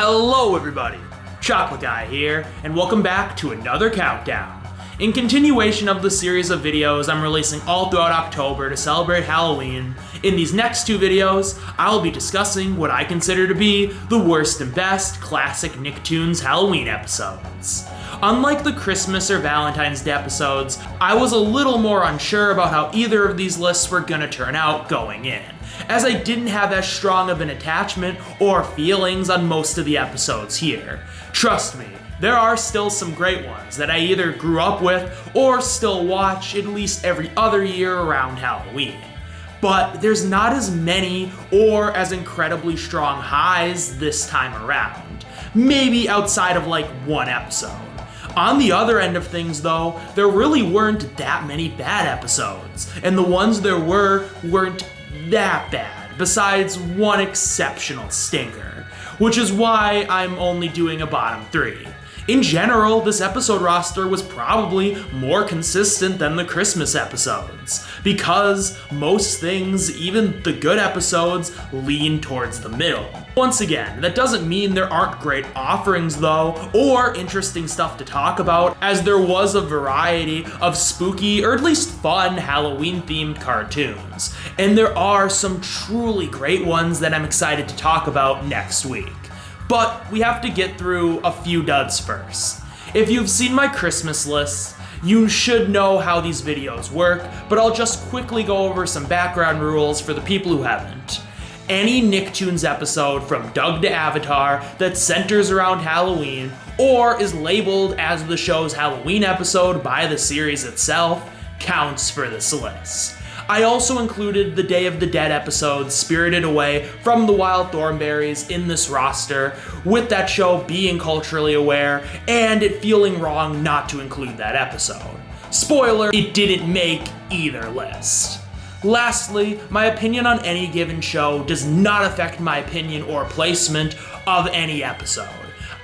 Hello everybody, Chocolate Guy here, and welcome back to another countdown. In continuation of the series of videos I'm releasing all throughout October to celebrate Halloween, in these next two videos, I'll be discussing what I consider to be the worst and best classic Nicktoons Halloween episodes. Unlike the Christmas or Valentine's Day episodes, I was a little more unsure about how either of these lists were gonna turn out going in, as I didn't have as strong of an attachment or feelings on most of the episodes here. Trust me, there are still some great ones that I either grew up with or still watch at least every other year around Halloween. But there's not as many or as incredibly strong highs this time around, maybe outside of like one episode. On the other end of things though, there really weren't that many bad episodes, and the ones there weren't that bad, besides one exceptional stinker, which is why I'm only doing a bottom three. In general, this episode roster was probably more consistent than the Christmas episodes, because most things, even the good episodes, lean towards the middle. Once again, that doesn't mean there aren't great offerings though, or interesting stuff to talk about, as there was a variety of spooky, or at least fun, Halloween-themed cartoons, and there are some truly great ones that I'm excited to talk about next week. But we have to get through a few duds first. If you've seen my Christmas list, you should know how these videos work, but I'll just quickly go over some background rules for the people who haven't. Any Nicktoons episode from Doug to Avatar that centers around Halloween or is labeled as the show's Halloween episode by the series itself counts for this list. I also included the Day of the Dead episode Spirited Away from the Wild Thornberrys in this roster, with that show being culturally aware and it feeling wrong not to include that episode. Spoiler, it didn't make either list. Lastly, my opinion on any given show does not affect my opinion or placement of any episode.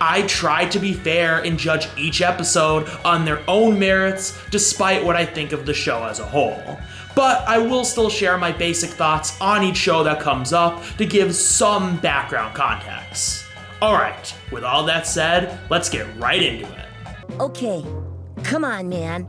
I try to be fair and judge each episode on their own merits despite what I think of the show as a whole. But I will still share my basic thoughts on each show that comes up to give some background context. Alright, with all that said, let's get right into it. Okay, come on, man.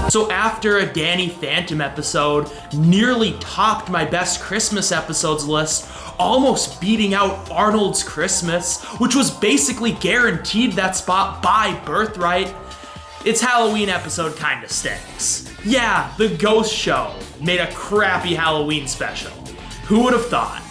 So after a Danny Phantom episode nearly topped my best Christmas episodes list, almost beating out Arnold's Christmas, which was basically guaranteed that spot by birthright, its Halloween episode kinda stinks. Yeah, the Ghost Show made a crappy Halloween special. Who would have thought?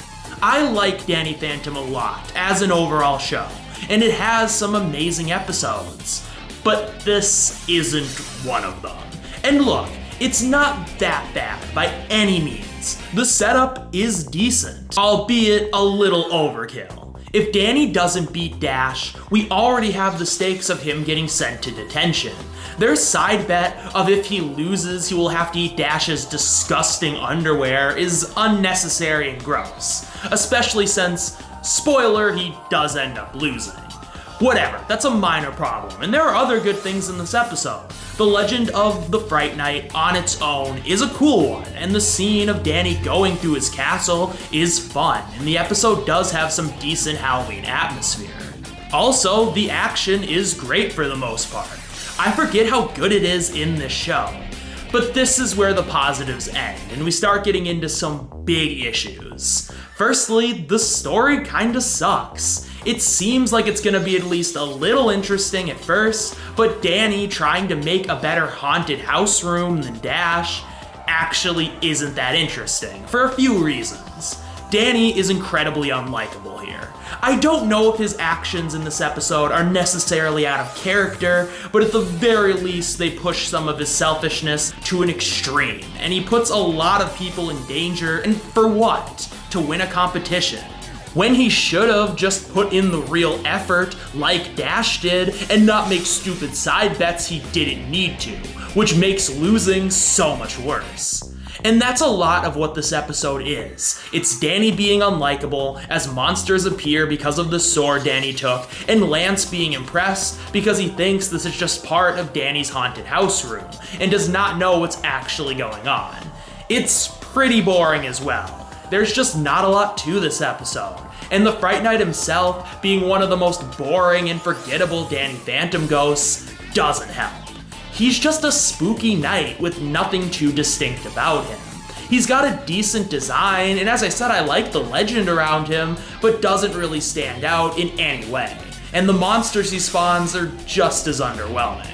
I like Danny Phantom a lot as an overall show, and it has some amazing episodes, but this isn't one of them. And look, it's not that bad by any means. The setup is decent, albeit a little overkill. If Danny doesn't beat Dash, we already have the stakes of him getting sent to detention. Their side bet of if he loses he will have to eat Dash's disgusting underwear is unnecessary and gross, especially since, spoiler, he does end up losing. Whatever, that's a minor problem, and there are other good things in this episode. The legend of the Fright Night on its own is a cool one, and the scene of Danny going through his castle is fun, and the episode does have some decent Halloween atmosphere. Also, the action is great for the most part. I forget how good it is in this show. But this is where the positives end, and we start getting into some big issues. Firstly, the story kinda sucks. It seems like it's gonna be at least a little interesting at first, but Danny trying to make a better haunted house room than Dash actually isn't that interesting, for a few reasons. Danny is incredibly unlikable here. I don't know if his actions in this episode are necessarily out of character, but at the very least they push some of his selfishness to an extreme, and he puts a lot of people in danger, and for what? To win a competition. When he should have just put in the real effort like Dash did and not make stupid side bets he didn't need to, which makes losing so much worse. And that's a lot of what this episode is. It's Danny being unlikable as monsters appear because of the sword Danny took, and Lance being impressed because he thinks this is just part of Danny's haunted house room and does not know what's actually going on. It's pretty boring as well. There's just not a lot to this episode. And the Fright Night himself, being one of the most boring and forgettable Danny Phantom ghosts, doesn't help. He's just a spooky knight with nothing too distinct about him. He's got a decent design, and as I said, I like the legend around him, but doesn't really stand out in any way. And the monsters he spawns are just as underwhelming.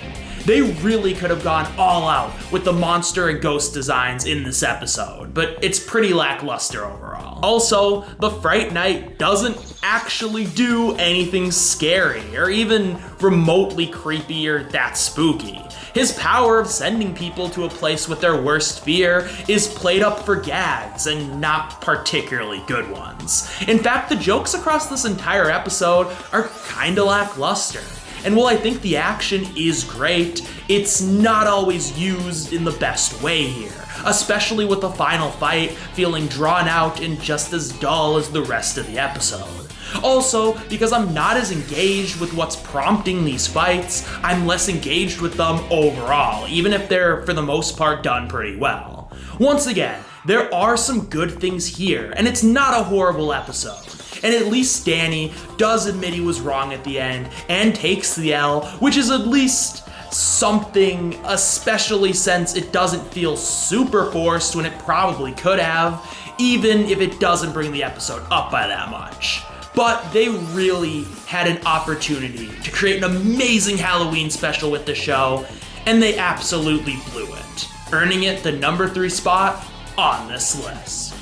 They really could have gone all out with the monster and ghost designs in this episode, but it's pretty lackluster overall. Also, the Fright Night doesn't actually do anything scary or even remotely creepy or that spooky. His power of sending people to a place with their worst fear is played up for gags and not particularly good ones. In fact, the jokes across this entire episode are kinda lackluster. And while I think the action is great, it's not always used in the best way here, especially with the final fight feeling drawn out and just as dull as the rest of the episode. Also, because I'm not as engaged with what's prompting these fights, I'm less engaged with them overall, even if they're for the most part done pretty well. Once again, there are some good things here, and it's not a horrible episode. And at least Danny does admit he was wrong at the end and takes the L, which is at least something, especially since it doesn't feel super forced when it probably could have, even if it doesn't bring the episode up by that much. But they really had an opportunity to create an amazing Halloween special with the show, and they absolutely blew it, earning it the number 3 spot on this list.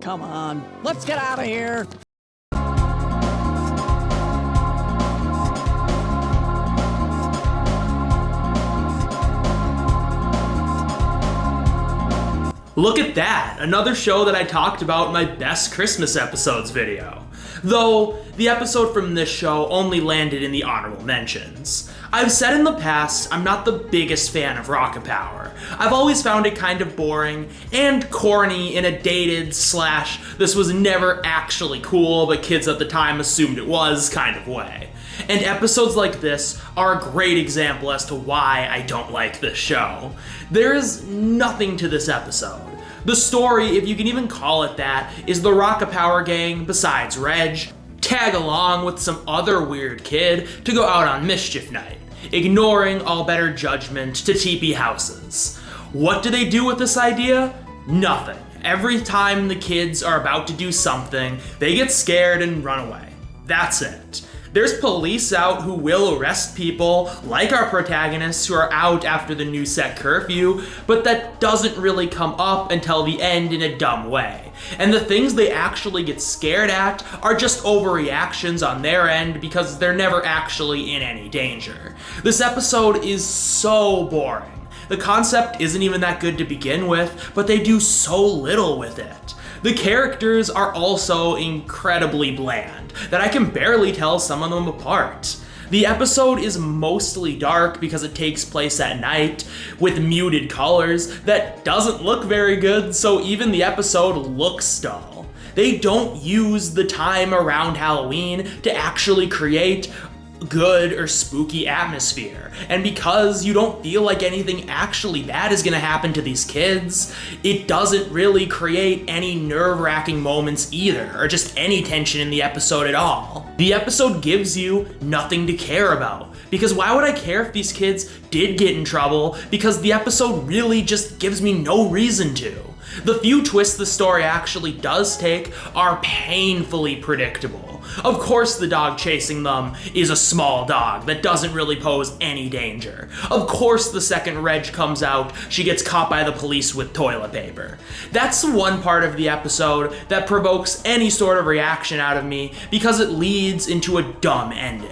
Come on, let's get out of here. Look at that, another show that I talked about in my best Christmas episodes video. Though, the episode from this show only landed in the honorable mentions. I've said in the past, I'm not the biggest fan of Rocket Power. I've always found it kind of boring and corny in a dated / this was never actually cool but kids at the time assumed it was kind of way. And episodes like this are a great example as to why I don't like this show. There is nothing to this episode. The story, if you can even call it that, is the Rocket Power gang, besides Reg, tag along with some other weird kid to go out on mischief night, ignoring all better judgment to TP houses. What do they do with this idea? Nothing. Every time the kids are about to do something, they get scared and run away. That's it. There's police out who will arrest people, like our protagonists who are out after the new set curfew, but that doesn't really come up until the end in a dumb way. And the things they actually get scared at are just overreactions on their end because they're never actually in any danger. This episode is so boring. The concept isn't even that good to begin with, but they do so little with it. The characters are also incredibly bland, that I can barely tell some of them apart. The episode is mostly dark because it takes place at night, with muted colors that doesn't look very good, so even the episode looks dull. They don't use the time around Halloween to actually create good or spooky atmosphere. And because you don't feel like anything actually bad is gonna happen to these kids, it doesn't really create any nerve-wracking moments either, or just any tension in the episode at all. The episode gives you nothing to care about, because why would I care if these kids did get in trouble, because the episode really just gives me no reason to. The few twists the story actually does take are painfully predictable. Of course the dog chasing them is a small dog that doesn't really pose any danger. Of course the second Reg comes out, she gets caught by the police with toilet paper. That's the one part of the episode that provokes any sort of reaction out of me because it leads into a dumb ending.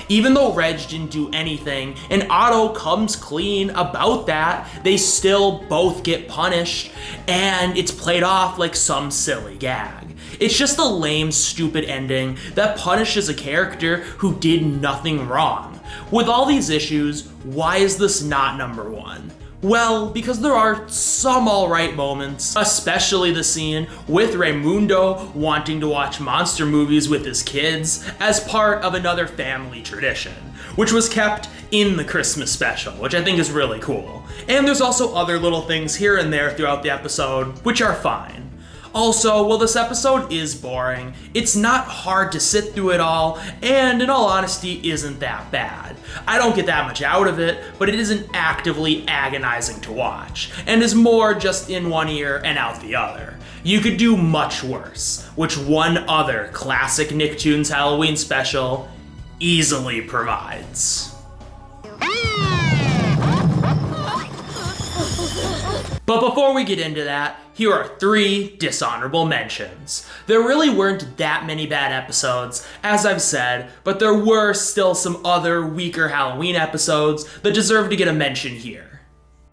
Even though Reg didn't do anything, and Otto comes clean about that, they still both get punished, and it's played off like some silly gag. It's just a lame, stupid ending that punishes a character who did nothing wrong. With all these issues, why is this not number 1? Well, because there are some alright moments, especially the scene with Raimundo wanting to watch monster movies with his kids as part of another family tradition, which was kept in the Christmas special, which I think is really cool. And there's also other little things here and there throughout the episode, which are fine. Also, while this episode is boring, it's not hard to sit through it all, and in all honesty, isn't that bad. I don't get that much out of it, but it isn't actively agonizing to watch, and is more just in one ear and out the other. You could do much worse, which one other classic Nicktoons Halloween special easily provides. But before we get into that, here are 3 dishonorable mentions. There really weren't that many bad episodes, as I've said, but there were still some other weaker Halloween episodes that deserve to get a mention here.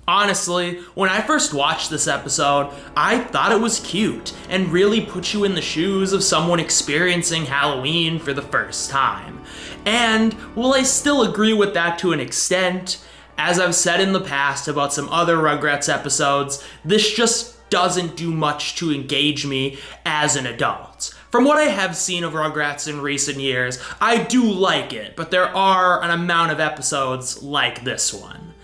Honestly, when I first watched this episode, I thought it was cute and really put you in the shoes of someone experiencing Halloween for the first time. And while I still agree with that to an extent, as I've said in the past about some other Rugrats episodes, this just doesn't do much to engage me as an adult. From what I have seen of Rugrats in recent years, I do like it, but there are an amount of episodes like this one.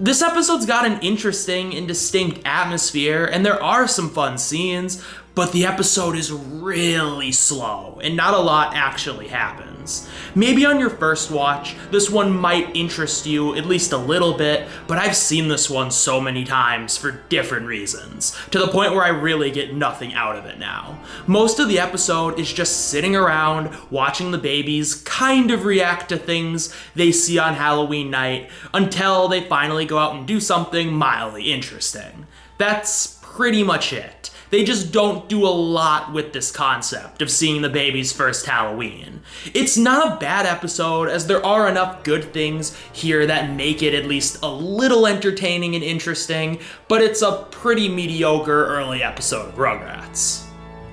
This episode's got an interesting and distinct atmosphere, and there are some fun scenes, but the episode is really slow, and not a lot actually happens. Maybe on your first watch, this one might interest you at least a little bit, but I've seen this one so many times for different reasons, to the point where I really get nothing out of it now. Most of the episode is just sitting around, watching the babies kind of react to things they see on Halloween night, until they finally go out and do something mildly interesting. That's pretty much it. They just don't do a lot with this concept of seeing the baby's first Halloween. It's not a bad episode, as there are enough good things here that make it at least a little entertaining and interesting, but it's a pretty mediocre early episode of Rugrats.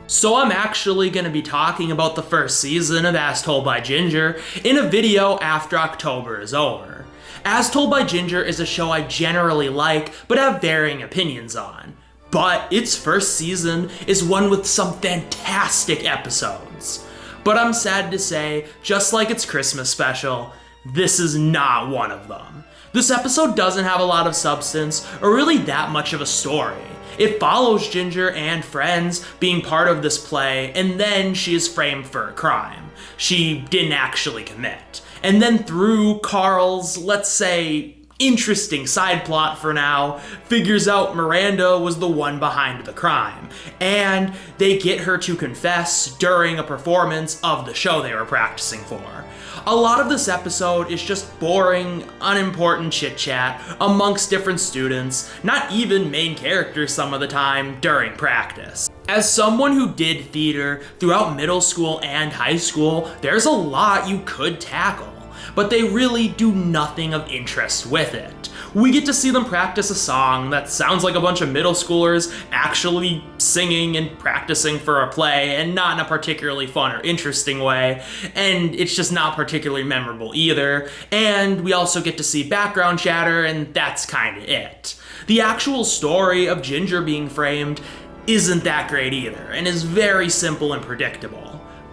So I'm actually going to be talking about the first season of As Told by Ginger in a video after October is over. As Told by Ginger is a show I generally like, but have varying opinions on. But its first season is one with some fantastic episodes. But I'm sad to say, just like its Christmas special, this is not one of them. This episode doesn't have a lot of substance, or really that much of a story. It follows Ginger and friends being part of this play, and then she is framed for a crime she didn't actually commit. And then through Carl's, let's say, interesting side plot for now, figures out Miranda was the one behind the crime, and they get her to confess during a performance of the show they were practicing for. A lot of this episode is just boring, unimportant chit-chat amongst different students, not even main characters some of the time during practice. As someone who did theater throughout middle school and high school, there's a lot you could tackle, but they really do nothing of interest with it. We get to see them practice a song that sounds like a bunch of middle schoolers actually singing and practicing for a play, and not in a particularly fun or interesting way, and it's just not particularly memorable either. And we also get to see background chatter, and that's kinda it. The actual story of Ginger being framed isn't that great either, and is very simple and predictable.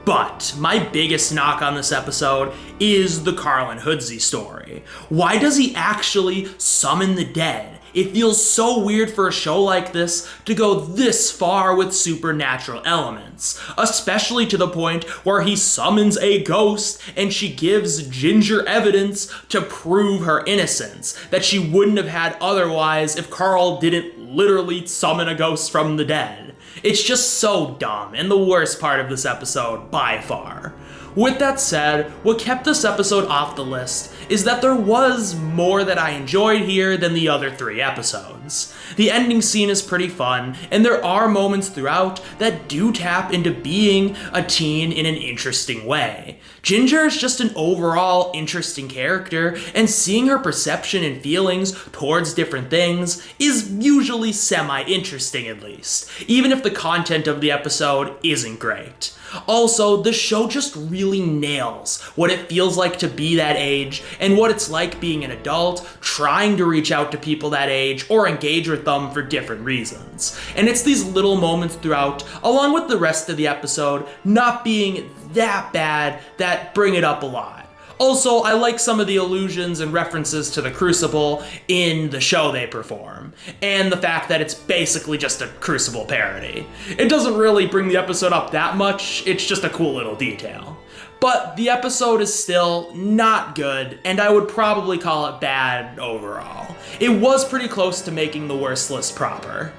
But my biggest knock on this episode is the Carl and Hoodsey story. Why does he actually summon the dead? It feels so weird for a show like this to go this far with supernatural elements, especially to the point where he summons a ghost and she gives Ginger evidence to prove her innocence that she wouldn't have had otherwise if Carl didn't literally summon a ghost from the dead. It's just so dumb, and the worst part of this episode by far. With that said, what kept this episode off the list is that there was more that I enjoyed here than the other 3 episodes. ones. The ending scene is pretty fun, and there are moments throughout that do tap into being a teen in an interesting way. Ginger is just an overall interesting character, and seeing her perception and feelings towards different things is usually semi-interesting at least, even if the content of the episode isn't great. Also, the show just really nails what it feels like to be that age and what it's like being an adult trying to reach out to people that age or engage with them for different reasons. And it's these little moments throughout, along with the rest of the episode not being that bad, that bring it up a lot. Also, I like some of the allusions and references to the Crucible in the show they perform, and the fact that it's basically just a Crucible parody. It doesn't really bring the episode up that much, it's just a cool little detail. But the episode is still not good, and I would probably call it bad overall. It was pretty close to making the worst list proper.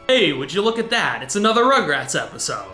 Hey, would you look at that? It's another Rugrats episode.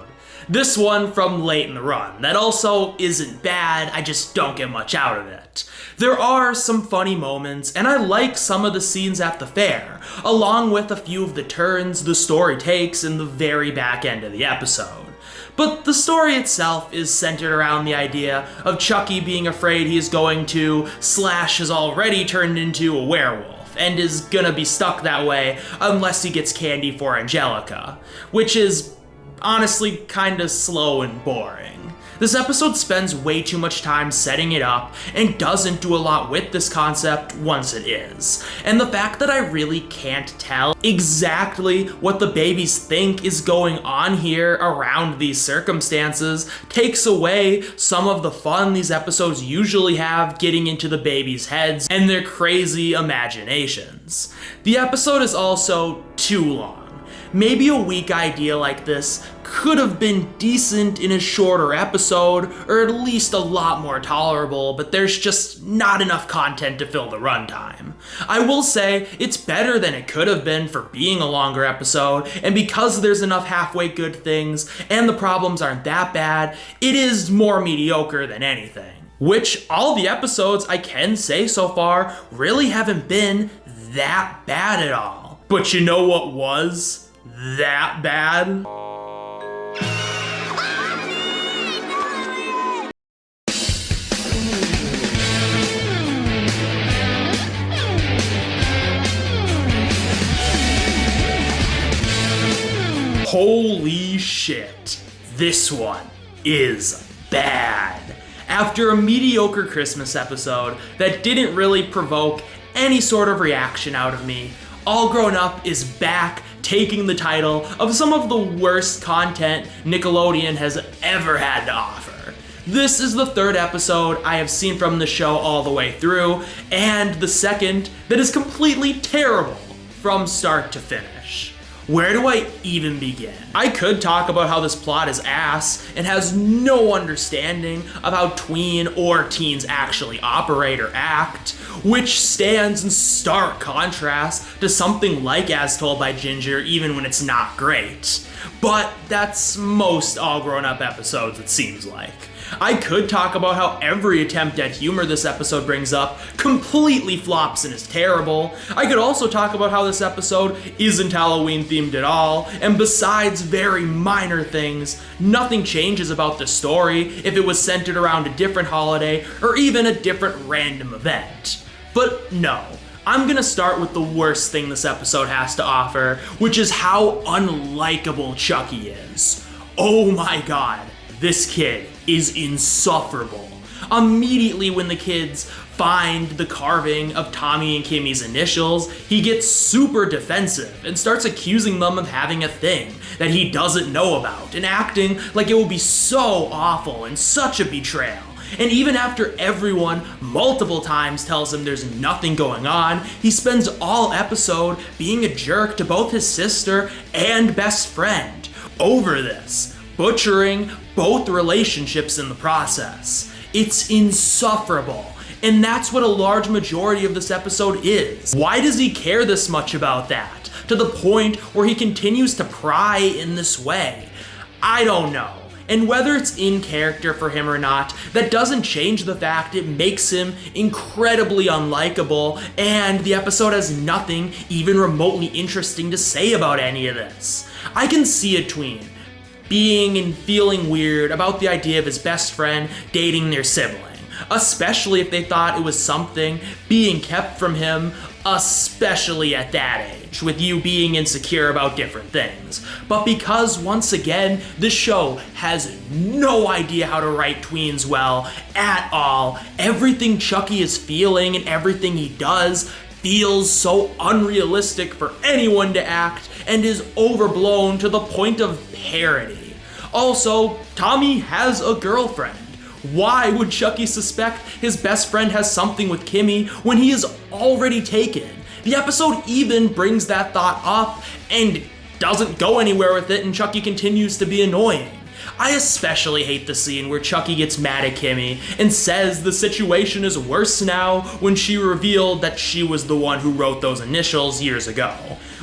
This one from late in the run, that also isn't bad, I just don't get much out of it. There are some funny moments, and I like some of the scenes at the fair, along with a few of the turns the story takes in the very back end of the episode. But the story itself is centered around the idea of Chucky being afraid he's going to / has already turned into a werewolf, and is gonna be stuck that way unless he gets candy for Angelica, which is honestly kinda slow and boring. This episode spends way too much time setting it up and doesn't do a lot with this concept once it is. And the fact that I really can't tell exactly what the babies think is going on here around these circumstances takes away some of the fun these episodes usually have getting into the babies' heads and their crazy imaginations. The episode is also too long. Maybe a weak idea like this could have been decent in a shorter episode, or at least a lot more tolerable, but there's just not enough content to fill the runtime. I will say, it's better than it could have been for being a longer episode, and because there's enough halfway good things, and the problems aren't that bad, it is more mediocre than anything. Which, all the episodes I can say so far really haven't been that bad at all. But you know what was that bad? Holy shit, this one is bad. After a mediocre Christmas episode that didn't really provoke any sort of reaction out of me, All Grown Up is back, taking the title of some of the worst content Nickelodeon has ever had to offer. This is the third episode I have seen from the show all the way through, and the second that is completely terrible from start to finish. Where do I even begin? I could talk about how this plot is ass and has no understanding of how tween or teens actually operate or act, which stands in stark contrast to something like As Told by Ginger, even when it's not great. But that's most All Grown Up episodes, it seems like. I could talk about how every attempt at humor this episode brings up completely flops and is terrible. I could also talk about how this episode isn't Halloween themed at all, and besides very minor things, nothing changes about the story if it was centered around a different holiday or even a different random event. But no, I'm gonna start with the worst thing this episode has to offer, which is how unlikable Chucky is. Oh my god, this kid is insufferable. Immediately when the kids find the carving of Tommy and Kimmy's initials, he gets super defensive and starts accusing them of having a thing that he doesn't know about and acting like it will be so awful and such a betrayal. And even after everyone multiple times tells him there's nothing going on, he spends all episode being a jerk to both his sister and best friend over this, butchering both relationships in the process. It's insufferable, and that's what a large majority of this episode is. Why does he care this much about that, to the point where he continues to pry in this way? I don't know. And whether it's in character for him or not, that doesn't change the fact it makes him incredibly unlikable, and the episode has nothing even remotely interesting to say about any of this. I can see a tween being and feeling weird about the idea of his best friend dating their sibling, especially if they thought it was something being kept from him, especially at that age, with you being insecure about different things. But because, once again, this show has no idea how to write tweens well at all, everything Chucky is feeling and everything he does feels so unrealistic for anyone to act and is overblown to the point of parody. Also, Tommy has a girlfriend. Why would Chucky suspect his best friend has something with Kimmy when he is already taken? The episode even brings that thought up and doesn't go anywhere with it, and Chucky continues to be annoying. I especially hate the scene where Chucky gets mad at Kimmy and says the situation is worse now when she revealed that she was the one who wrote those initials years ago.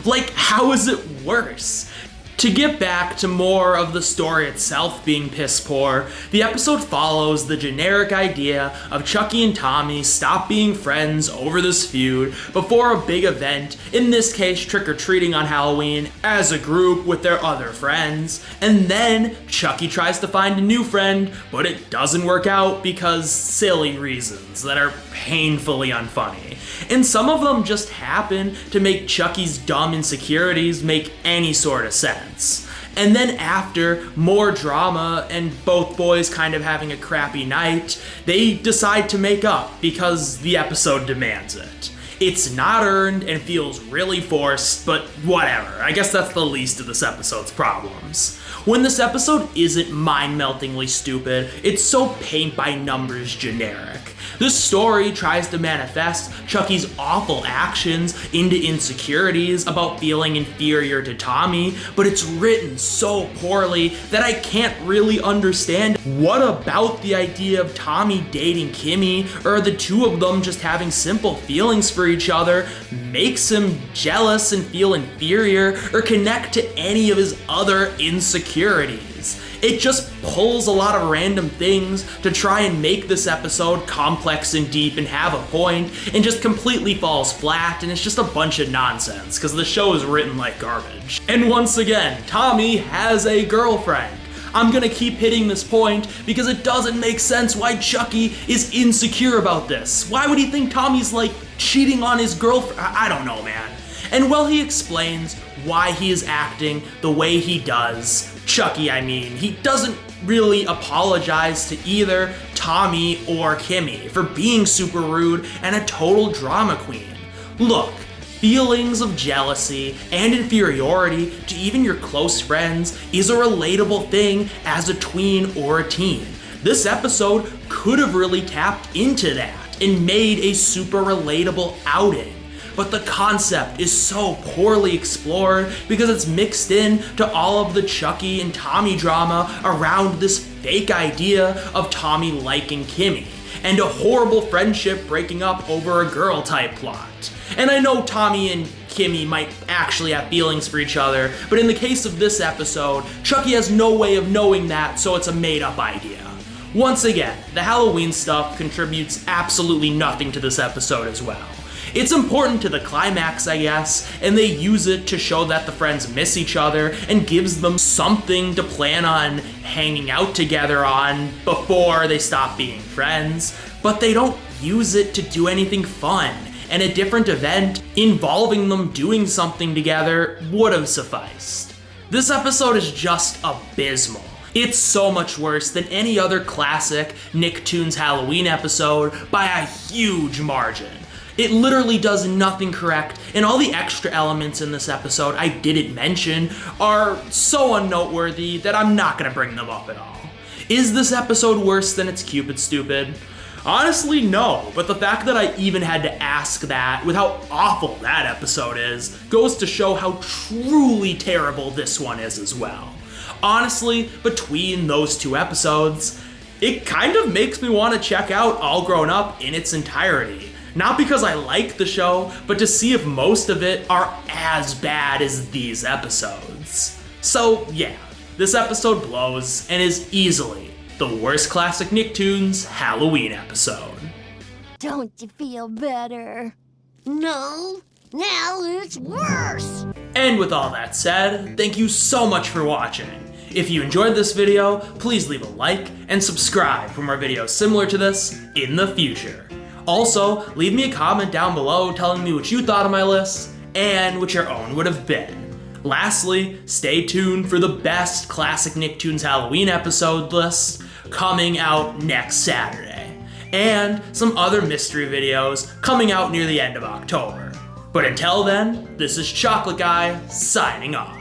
Like, how is it worse? To get back to more of the story itself being piss poor, the episode follows the generic idea of Chucky and Tommy stop being friends over this feud before a big event, in this case trick-or-treating on Halloween, as a group with their other friends, and then Chucky tries to find a new friend, but it doesn't work out because silly reasons that are painfully unfunny. And some of them just happen to make Chucky's dumb insecurities make any sort of sense. And then after more drama and both boys kind of having a crappy night, they decide to make up because the episode demands it. It's not earned and feels really forced, but whatever. I guess that's the least of this episode's problems. When this episode isn't mind-meltingly stupid, it's so paint-by-numbers generic. This story tries to manifest Chucky's awful actions into insecurities about feeling inferior to Tommy, but it's written so poorly that I can't really understand what about the idea of Tommy dating Kimmy, or the two of them just having simple feelings for each other, makes him jealous and feel inferior, or connect to any of his other insecurities. It just pulls a lot of random things to try and make this episode complex and deep and have a point, and just completely falls flat, and it's just a bunch of nonsense because the show is written like garbage. And once again, Tommy has a girlfriend. I'm gonna keep hitting this point because it doesn't make sense why Chucky is insecure about this. Why would he think Tommy's like cheating on his girlfriend? I don't know, man. And while he explains why he is acting the way he does, Chucky, I mean, he doesn't really apologize to either Tommy or Kimmy for being super rude and a total drama queen. Look, feelings of jealousy and inferiority to even your close friends is a relatable thing as a tween or a teen. This episode could have really tapped into that and made a super relatable outing. But the concept is so poorly explored because it's mixed in to all of the Chucky and Tommy drama around this fake idea of Tommy liking Kimmy, and a horrible friendship breaking up over a girl type plot. And I know Tommy and Kimmy might actually have feelings for each other, but in the case of this episode, Chucky has no way of knowing that, so it's a made up idea. Once again, the Halloween stuff contributes absolutely nothing to this episode as well. It's important to the climax, I guess, and they use it to show that the friends miss each other and gives them something to plan on hanging out together on before they stop being friends, but they don't use it to do anything fun, and a different event involving them doing something together would have sufficed. This episode is just abysmal. It's so much worse than any other classic Nicktoons Halloween episode by a huge margin. It literally does nothing correct, and all the extra elements in this episode I didn't mention are so unnoteworthy that I'm not gonna bring them up at all. Is this episode worse than it's Cupid Stupid? Honestly, no, but the fact that I even had to ask that with how awful that episode is goes to show how truly terrible this one is as well. Honestly, between those two episodes, it kind of makes me want to check out All Grown Up in its entirety. Not because I like the show, but to see if most of it are as bad as these episodes. So yeah, this episode blows and is easily the worst classic Nicktoons Halloween episode. Don't you feel better? No, now it's worse. And with all that said, thank you so much for watching. If you enjoyed this video, please leave a like and subscribe for more videos similar to this in the future. Also, leave me a comment down below telling me what you thought of my list and what your own would have been. Lastly, stay tuned for the best classic Nicktoons Halloween episode list coming out next Saturday, and some other mystery videos coming out near the end of October. But until then, this is Chocolate Guy signing off.